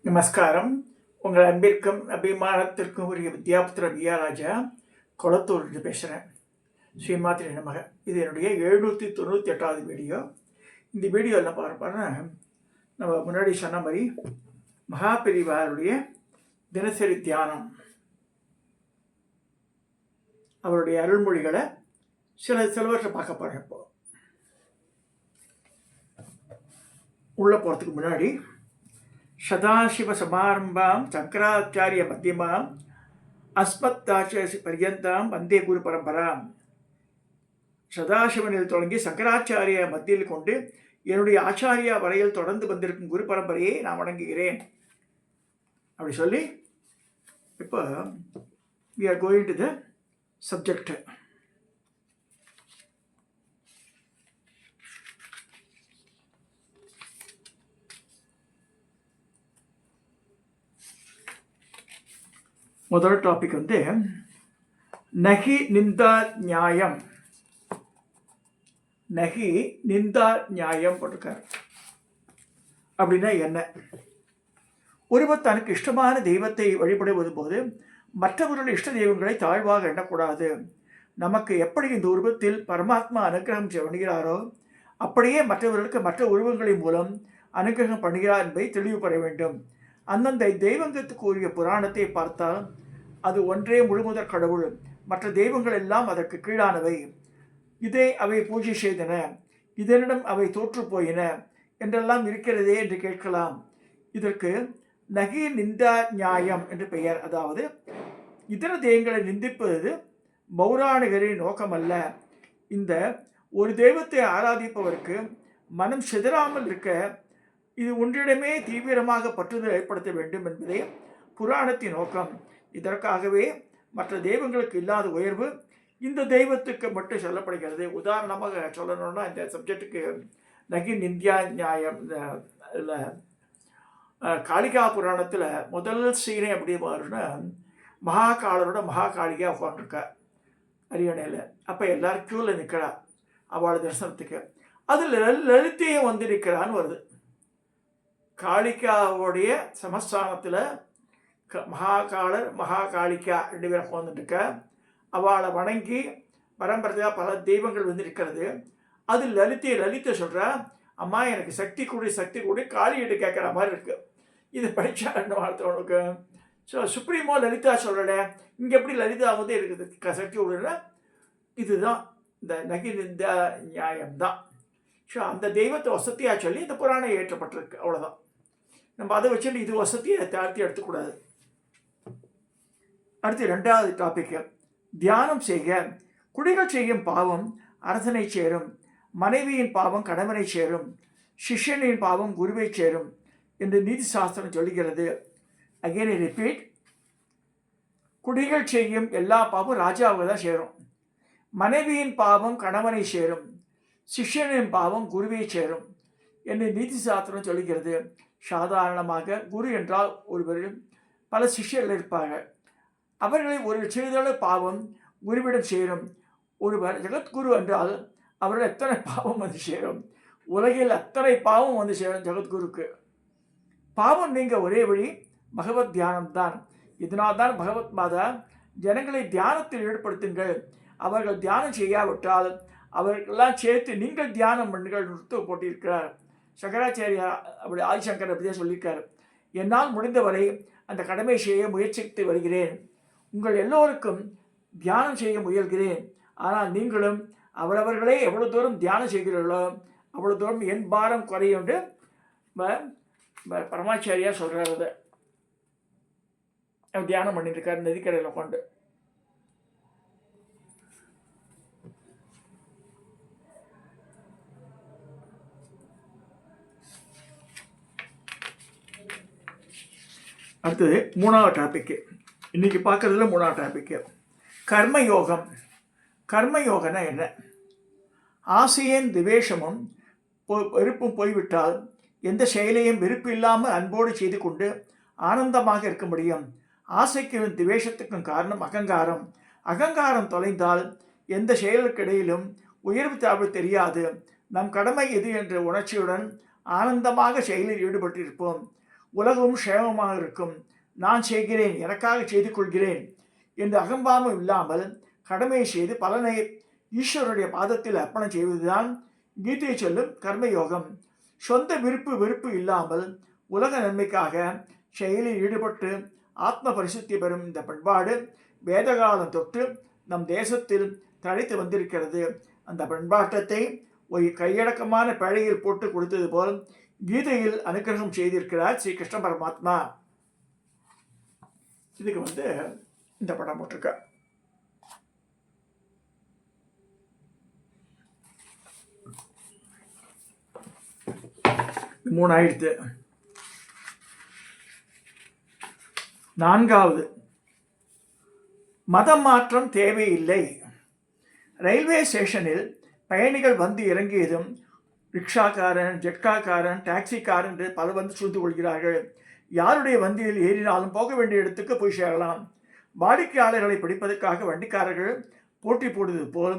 நமஸ்காரம். உங்கள் அன்பிற்கும் அபிமானத்திற்கும் உரிய வித்யாபுத்திர வியாராஜா கொளத்தூர்லேருந்து பேசுகிறேன். ஸ்ரீமாத்திரை நமக. இது என்னுடைய 798வது வீடியோ. இந்த வீடியோ என்ன பார்ப்போன்னா, நம்ம முன்னாடி சொன்ன மாதிரி மகாபெரிவாருடைய தினசரி தியானம், அவருடைய அருள்மொழிகளை சிலவற்றை பார்க்க போகிறேன். இப்போ உள்ளே போகிறதுக்கு முன்னாடி சதாசிவ சமாரம்பாம் சங்கராச்சாரிய மத்தியமாம் அஸ்மத்தாச்சாரிய பர்யந்தாம் வந்தே குரு பரம்பராம். சதாசிவனில் தொடங்கி சங்கராச்சாரிய மத்தியில் கொண்டு என்னுடைய ஆச்சாரியா வரையில் தொடர்ந்து வந்திருக்கும் குரு பரம்பரையை நான் வணங்குகிறேன் அப்படி சொல்லி இப்போ we are going to the subject. முதல் டாபிக் நகி நிந்தா நியாயம். நகி நிந்தா நியாயம் போட்டிருக்காரு. அப்படின்னா என்ன? ஒருவர் தனக்கு இஷ்டமான தெய்வத்தை வழிபடுவது போது மற்றவர்களுடைய இஷ்ட தெய்வங்களை தாழ்வாக எண்ணக்கூடாது. நமக்கு எப்படி இந்த உருவத்தில் பரமாத்மா அனுகிரகம் பண்ணுகிறாரோ அப்படியே மற்றவர்களுக்கு மற்ற உருவங்களின் மூலம் அனுகிரகம் பண்ணுகிறார் என்பதை தெளிவுபெற வேண்டும். அந்தந்த தெய்வங்களுக்கு உரிய புராணத்தை பார்த்தால் அது ஒன்றே முழுமுதற் கடவுள், மற்ற தெய்வங்கள் எல்லாம் அதற்கு கீழானவை. இதை அவை பூஜை செய்தன, இதனிடம் அவை தோற்று போயின என்றெல்லாம் இருக்கிறதே என்று கேட்கலாம். இதற்கு நகி நிந்தா நியாயம் என்று பெயர். அதாவது இதர தெய்வங்களை நிந்திப்பது பௌராணிகரின் நோக்கமல்ல. இந்த ஒரு தெய்வத்தை ஆராதிப்பவருக்கு மனம் சிதறாமல் இருக்க இது ஒன்றிடமே தீவிரமாக பற்றுதல் ஏற்படுத்த வேண்டும் என்பதே புராணத்தின் நோக்கம். இதற்காகவே மற்ற தெய்வங்களுக்கு இல்லாத உயர்வு இந்த தெய்வத்துக்கு மட்டும் சொல்லப்படுகிறது. உதாரணமாக சொல்லணும்னா, இந்த சப்ஜெக்டுக்கு நகி நிந்தியா நியாயம் இல்லை, காளிகா புராணத்தில் முதல் சீனை எப்படி மாறுன்னா, மகாகாலரோட மகாகாளிகா உட்காந்துருக்கா அரியணையில். அப்போ எல்லாரும் க்யூவில் நிற்கிறா அவளோட தரிசனத்துக்கு. அதில் லலித்தையும் வந்து நிற்கிறான்னு வருது. காளிகாவுடைய சமஸ்தானத்தில் மகாகாலர் மகாகாளிகா 2 பேரும் உட்காந்துட்டுருக்க. அவளை வணங்கி பரம்பரையாக பல தெய்வங்கள் வந்து இருக்கிறது. அது லலித்தை சொல்கிறா, அம்மா எனக்கு சக்தி கூடி காளிகிட்ட கேட்குற மாதிரி இருக்குது. இது படித்தா என்ன வார்த்தை? ஸோ சுப்ரீமோ லலிதா சொல்லலை, இங்கே எப்படி லலிதா வந்து இருக்குது சக்தி கொடுன்னா, இதுதான் இந்த நகி நிந்தா நியாயம்தான். ஸோ அந்த தெய்வத்தை வசதியாக சொல்லி இந்த புராணம் ஏற்றப்பட்டிருக்கு. அவ்வளோதான். நம்ம அதை வச்சுட்டு இது வசதியை தாழ்த்தி எடுத்துக்கூடாது. அடுத்து 2வது டாபிக், தியானம் செய்க. குடிகள் செய்யும் பாவம் அரசனை சேரும், மனைவியின் பாவம் கணவனை சேரும், சிஷ்யனின் பாவம் குருவை சேரும் என்று நீதி சாஸ்திரம் சொல்லுகிறது. அகெயின் ரிப்பீட், குடிகள் செய்யும் எல்லா பாவம் ராஜாவுக்கு தான் சேரும், மனைவியின் பாவம் கணவனை சேரும், சிஷ்யனின் பாவம் குருவை சேரும் என்று நீதி சாஸ்திரம் சொல்லுகிறது. சாதாரணமாக குரு என்றால் ஒருவர் பல சிஷ்யர்கள் இருப்பார்கள். அவர்களை ஒரு சிறிதளவு பாவம் குருவிடம் சேரும். ஒருவர் ஜெகத்குரு என்றால் அவர்கள் எத்தனை பாவம் வந்து சேரும்? உலகில் அத்தனை பாவம் வந்து சேரும் ஜெகத்குருக்கு. பாவம் நீங்க ஒரே வழி பகவத் தியானம்தான். இதனால்தான் பகவத் மாதா ஜனங்களை தியானத்தில் ஈடுபடுத்துங்கள், அவர்கள் தியானம் செய்யாவிட்டால் அவர்களெல்லாம் சேர்த்து நீங்கள் தியானம் பண்ணுங்கள் நிறுத்த போட்டிருக்கிறார். சங்கராச்சாரியா அப்படி ஆதிசங்கர் அப்படியே சொல்லியிருக்கார். என்னால் முடிந்தவரை அந்த கடமை செய்ய முயற்சித்து வருகிறேன். உங்கள் எல்லோருக்கும் தியானம் செய்ய முயல்கிறேன். ஆனால் நீங்களும் அவரவர்களே எவ்வளோ தூரம் தியானம் செய்கிறீர்களோ அவ்வளோ தூரம் என் பாரம் குறையும் என்று பரமாச்சாரியா சொல்கிறார். அதை தியானம் பண்ணிட்டுருக்கார் நதிக்கரையில் கொண்டு. அடுத்தது 3வது டாபிக்கு, இன்றைக்கி பார்க்குறதுல 3வது டாபிக்கு கர்மயோகம். கர்மயோகம்னா என்ன? ஆசையின் திவேஷமும் வெறுப்பும் போய்விட்டால் எந்த செயலையும் வெறுப்பு இல்லாமல் அன்போடு செய்து கொண்டு ஆனந்தமாக இருக்க முடியும். ஆசைக்கும் திவேஷத்துக்கும் காரணம் அகங்காரம். அகங்காரம் தொலைந்தால் எந்த செயலுக்கிடையிலும் உயர்வு தாழ்வு தெரியாது. நம் கடமை எது என்ற உணர்ச்சியுடன் ஆனந்தமாக செயலில் ஈடுபட்டிருப்போம். உலகமும் க்ஷேமமாக இருக்கும். நான் செய்கிறேன், எனக்காக செய்து கொள்கிறேன் என்று அகம்பாவம் இல்லாமல் கடமையை செய்து பலனை ஈஸ்வருடைய பாதத்தில் அர்ப்பணம் செய்வதுதான் கீதை சொல்லும் கர்மயோகம். சொந்த விருப்பு வெறுப்பு இல்லாமல் உலக நன்மைக்காக செயலில் ஈடுபட்டு ஆத்ம பரிசுத்தி பெறும் இந்த பண்பாடு வேதகாலம் தொற்று நம் தேசத்தில் தழைத்து வந்திருக்கிறது. அந்த பண்பாட்டத்தை ஒரு கையடக்கமான பழையில் போட்டு கொடுத்தது போல் கீதையில் அனுகிரகம் செய்திருக்கிறார் ஸ்ரீ கிருஷ்ண பரமாத்மா. இதுக்கு இந்த படம் போட்டிருக்க. மூணாயிரத்து. நான்காவது, மதம் மாற்றம் தேவையில்லை. ரயில்வே ஸ்டேஷனில் பயணிகள் வந்து இறங்கியதும் ரிக்ஷாக்காரன், ஜெட்காக்காரன், டாக்ஸிக்காரன் என்று பலர் சூழ்ந்து கொள்கிறார்கள். யாருடைய வண்டியில் ஏறினாலும் போக வேண்டிய இடத்துக்கு போய் சேரலாம். வாடிக்கையாளர்களை பிடிப்பதற்காக வண்டிக்காரர்கள் போட்டி போடுவது போல்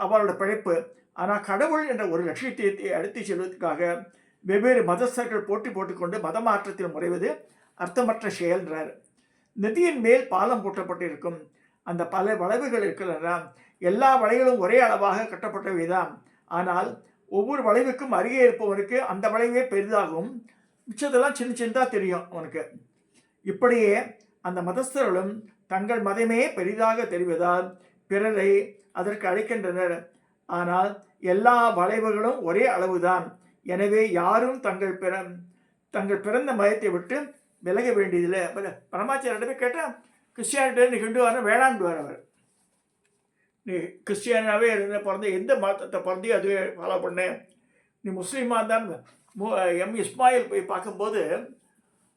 அவரோட பிழைப்பு. ஆனால் கடவுள் என்ற ஒரு லட்சியத்தை அழைத்து செல்வதற்காக வெவ்வேறு மதஸ்தர்கள் போட்டி போட்டுக்கொண்டு மத மாற்றத்தில் முறைவது அர்த்தமற்ற செயல்ன்றார். நதியின் மேல் பாலம் போட்டப்பட்டிருக்கும். அந்த பல வளைவுகள் இருக்கின்றன. எல்லா வளைவுகளும் ஒரே அளவாக கட்டப்பட்டவைதான். ஆனால் ஒவ்வொரு வளைவுக்கும் அருகே இருப்பவனுக்கு அந்த வளைவே பெரிதாகவும் மிச்சதெல்லாம் சின்ன சின்னதாக தெரியும் அவனுக்கு. இப்படியே அந்த மதஸ்தர்களும் தங்கள் மதமே பெரிதாக தெரிவதால் பிறரை அதற்கு அழைக்கின்றனர். ஆனால் எல்லா வளைவுகளும் ஒரே அளவுதான். எனவே யாரும் தங்கள் பிறந்த மதத்தை விட்டு விலக வேண்டியதில்லை. பரமாச்சாரியிடமே கேட்டால் கிறிஸ்டியானிட்டி நீ ஹிந்துவான வேளாண்டுவார் அவர். நீ கிறிஸ்டியனாகவே பிறந்த எந்த மதத்தை பிறந்தையோ அதுவே ஃபாலோ பண்ணேன். நீ முஸ்லீமாக இருந்தால் எம் இஸ்மாயில் போய் பார்க்கும்போது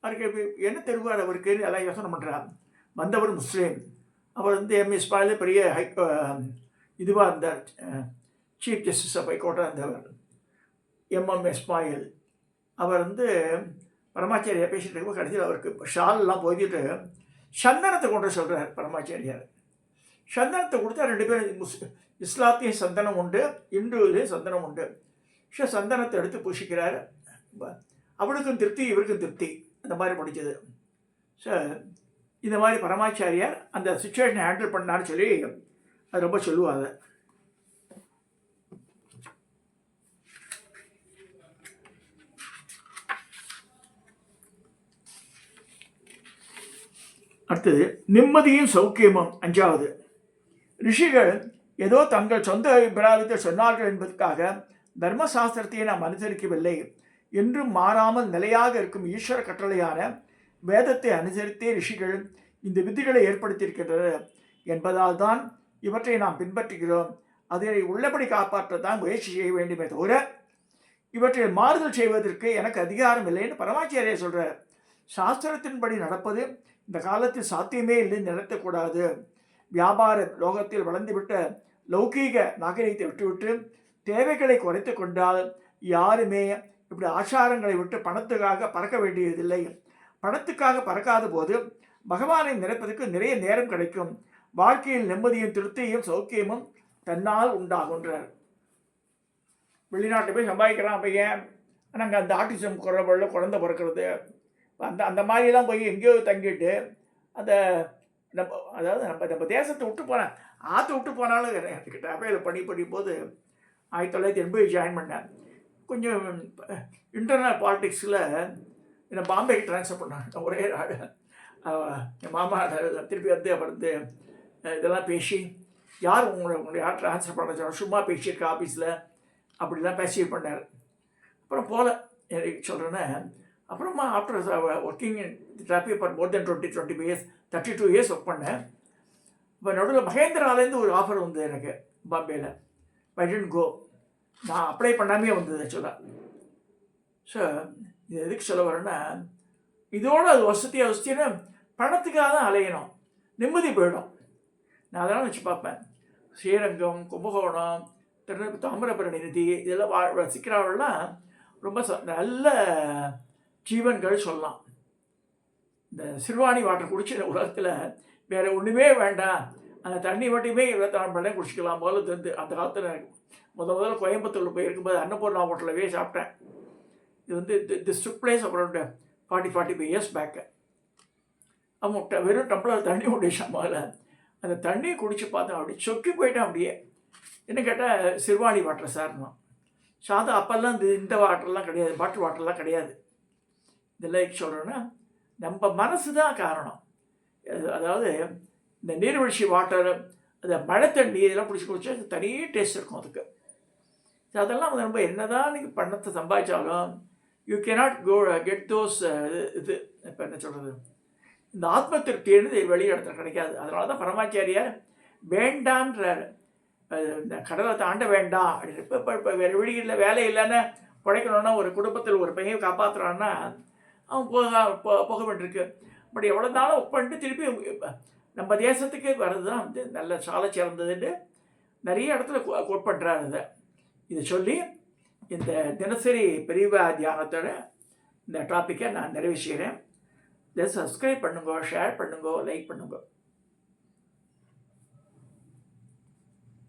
அவருக்கு என்ன தெரிவார் அவருக்கு எல்லாம் யோசனை பண்ணுறார். வந்தவர் முஸ்லீம். அவர் எம் இஸ்மாயில் பெரிய இதுவாக இருந்தார், சீஃப் ஜஸ்டிஸ் ஆஃப் ஹைகோர்ட்டாக இருந்தவர் எம் இஸ்மாயில். அவர் பரமாச்சாரியா பேசிகிட்டு இருக்கும்போது கடைசியில் அவருக்கு ஷால்லாம் போய்கிட்டு சந்தனத்தை கொண்டு சொல்கிறார் பரமாச்சாரியார். சந்தனத்தை கொடுத்தா 2 பேரும் இஸ்லாத்தையும் சந்தனம் உண்டு, இந்துவிலையும் சந்தனம் உண்டு. சந்தனத்தை எடுத்து பூசிக்கிறார். அவளுக்கும் திருப்தி, இவருக்கும் திருப்தி. அந்த மாதிரி முடிஞ்சது. ஸோ இந்த மாதிரி பரமாச்சாரியார் அந்த சுச்சுவேஷனை ஹேண்டில் பண்ணான்னு சொல்லி அது ரொம்ப சொல்லுவாங்க. அடுத்தது நிம்மதியும் சௌக்கியமும். 5வது, ரிஷிகள் ஏதோ தங்கள் சொந்த அபிப்பிராயத்தை சொன்னார்கள் என்பதற்காக தர்மசாஸ்திரத்தை நாம் அனுசரிக்கவில்லை. என்றும் மாறாமல் நிலையாக இருக்கும் ஈஸ்வர கட்டளையான வேதத்தை அனுசரித்தே ரிஷிகள் இந்த விதிகளை ஏற்படுத்தியிருக்கின்றனர் என்பதால் தான் இவற்றை நாம் பின்பற்றுகிறோம். அதனை உள்ளபடி காப்பாற்றத்தான் முயற்சி செய்ய வேண்டுமே தவிர இவற்றை மாறுதல் செய்வதற்கு எனக்கு அதிகாரம் இல்லைன்னு பரமாச்சாரியார் சொல்கிறார். சாஸ்திரத்தின்படி நடப்பது இந்த காலத்தில் சாத்தியமே இல்லைன்னு நிறுத்தக்கூடாது. வியாபார லோகத்தில் வளர்ந்துவிட்ட லௌகீக நாகரிகத்தை விட்டுவிட்டு தேவைகளை குறைத்து கொண்டால் யாருமே இப்படி ஆச்சாரங்களை விட்டு பணத்துக்காக பறக்க வேண்டியதில்லை. பணத்துக்காக பறக்காத போது பகவானை நினைப்பதற்கு நிறைய நேரம் கிடைக்கும். வாழ்க்கையில் நிம்மதியும் திருப்தியும் சௌக்கியமும் தன்னால் உண்டாகுன்றார். வெளிநாட்டு போய் சம்பாதிக்கிறான் பையன், ஆனால் அங்கே அந்த ஆட்டிசம் குழந்தை பிறக்கிறது, அந்த மாதிரிலாம் போய் எங்கேயோ தங்கிட்டு அந்த நம்ம தேசத்தை விட்டு போனேன், ஆற்ற விட்டு போனாலும் எனக்கு டபேல படிக்கும் போது 1980 ஜாயின் பண்ணேன். கொஞ்சம் இன்டர்னல் பாலிட்டிக்ஸில் என்னை பாம்பேக்கு ட்ரான்ஸ்ஃபர் பண்ணாங்க. ஒரே நாடு என் மாமா திருப்பி அப்புறம் இதெல்லாம் பேசி யார் உங்களை யார் ட்ரான்ஸ்ஃபர் பண்ண சொன்னால் சும்மா பேசியிருக்க ஆஃபீஸில் அப்படிலாம் பேசி பண்ணார். அப்புறம் போல எனக்கு சொல்கிறேன்னா அப்புறமா after working in trophy for more than 20 years 32 years work பண்ணேன். இப்போ நடுவில் மகேந்திராலேருந்து ஒரு ஆஃபர் வந்தது எனக்கு பாம்பேயில். I didn't go. நான் அப்ளை பண்ணாமே வந்தது ஆக்சுவலாக. ஸோ இது எதுக்கு சொல்ல வரேன்னா, இதோடு அது வசதின்னு பணத்துக்காக தான் அலையணும், நிம்மதி போயிடும். நான் அதெல்லாம் வச்சு பார்ப்பேன். ஸ்ரீரங்கம், கும்பகோணம், தாமிரபரணி நதி இதெல்லாம் வசிக்கிறவர்கள்லாம் ரொம்ப நல்ல ஜீவன்கள் சொல்லலாம். இந்த சிறுவாணி வாட்டர் குடிச்சு இந்த உலகத்தில் வேறு ஒன்றுமே வேண்டாம், அந்த தண்ணி மட்டுமே 24 மணி நேரம் குடிச்சிக்கலாம் போல தெரிந்து. அந்த காலத்தில் முதல்ல கோயம்புத்தூரில் போய் இருக்கும்போது அன்னபூர்ணா ஹோட்டலில் சாப்பிட்டேன். இது வந்து this took place around 45 years back. அவன் வெறும் டம்ளர் தண்ணி குடிச்சான். முதல்ல அந்த தண்ணியை குடித்து பார்த்தேன், அப்படி சொக்கி போயிட்டான். அப்படியே என்ன கேட்டால் சிறுவாணி வாட்டர் சார்னா சாதா. அப்போல்லாம் இந்த வாட்டர்லாம் கிடையாது, பாட்டில் வாட்டர்லாம் கிடையாது. இதெல்லாம் சொல்கிறேன்னா நம்ம மனசு தான் காரணம். அதாவது இந்த நீர்வீழ்ச்சி வாட்டர், அந்த மழை தண்ணி இதெல்லாம் குடிச்சு தனி டேஸ்ட் இருக்கும் அதுக்கு. அதெல்லாம் வந்து நம்ம என்ன தான் நீங்கள் பணத்தை சம்பாதிச்சாலும் யூ கேனாட் கெட் தோஸ் இது இப்போ என்ன சொல்கிறது, இந்த ஆத்ம திருப்தின்னு வெளி இடத்துல கிடைக்காது. அதனால தான் பரமாச்சாரியார் வேண்டான்றார், இந்த கடலை தாண்ட வேண்டாம் அப்படின்னு. இப்போ வேறு வீடுகளில் வேலை இல்லைன்னு பிழைக்கணுன்னா, ஒரு குடும்பத்தில் ஒரு பையன் காப்பாற்றுறான்னா அவன் போக வேண்டியிருக்கு. பட் எவ்வளோ நாளும் ஒர்க் பண்ணிட்டு திருப்பி நம்ம தேசத்துக்கு வர்றது தான் வந்து நல்ல சாலை சிறந்ததுன்னு நிறைய இடத்துல கோட் பண்ணுறாரு. இதை சொல்லி இந்த தினசரி பெரியவா தியானத்தோட இந்த டாப்பிக்கை நான் நிறைவு செய்கிறேன். இதை சப்ஸ்கிரைப் பண்ணுங்க, ஷேர் பண்ணுங்க, லைக் பண்ணுங்க.